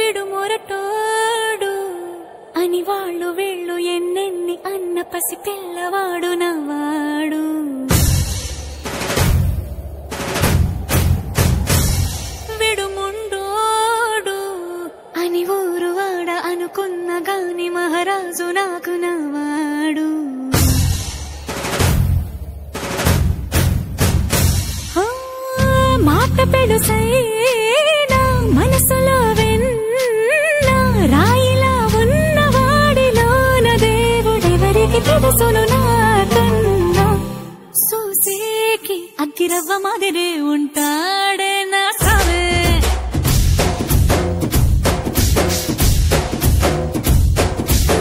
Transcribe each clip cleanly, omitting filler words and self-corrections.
విడుమొరటోడు అని వాళ్ళు వీళ్ళు ఎన్నెన్ని అన్న పసి పిల్లవాడు నవ్వాడు. విడుముండోడు అని ఊరు వాడ అనుకున్న గాని మహారాజు నాకు నవ్వాడు. మాట పెడుసైనా మనసులో వెన్న రాయిలా ఉన్నవాడిలోన దేవుడెవరికి తెలుసును నాకన్నా. సూసేకి అగ్గిరవ్వ మాదిరే ఉంటాడే నా సావే.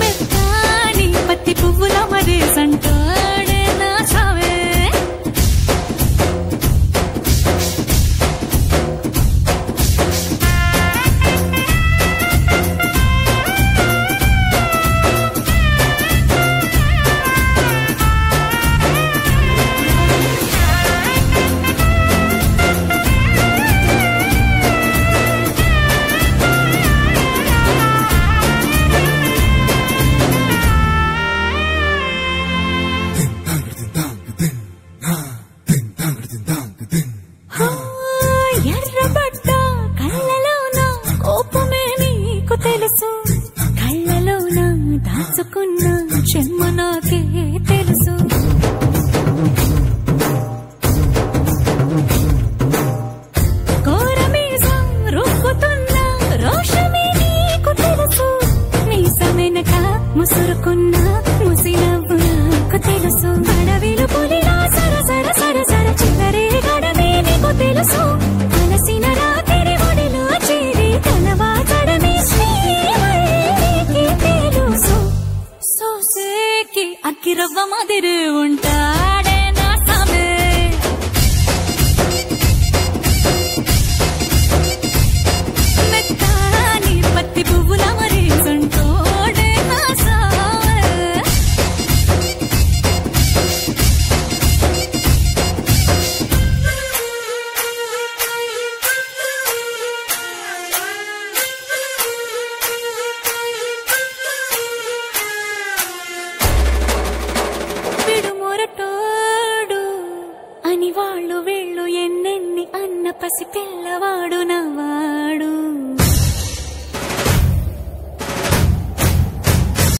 మెత్తాని పత్తి పువ్వుల మరి సంటాడే నా సావే. ఎర్రబడ్డ కళ్ళలోన కోపమే నీకు తెలుసు, కళ్ళలోన దాచుకున్న చెమ్మ నాకే తెలుసు. కోరమీసం రుక్కుతున్న రోషమే నీకు తెలుసు, మీసమెనక ముసురుకున్న ముసినవ్వు నాకు తెలుసు. అడవిలు పులిలా సరసర సరసర చివరే గడమే నీకు తెలుసు, అలసిన రాత్రి ఒడిలో చేరి కలవాచడమే శ్రీవల్లికి తెలుసు. సోసేకి అగ్గిరవ్వ మాదిరి ఉంటాడే నా సామే. మెత్తాని పత్తి పువ్వుల మరి సంటోడే నా సామే. విడుమొరటోడు అని వాళ్ళు వీళ్ళు ఎన్నెన్ని అన్న పసి పిల్లవాడు నవ్వాడు.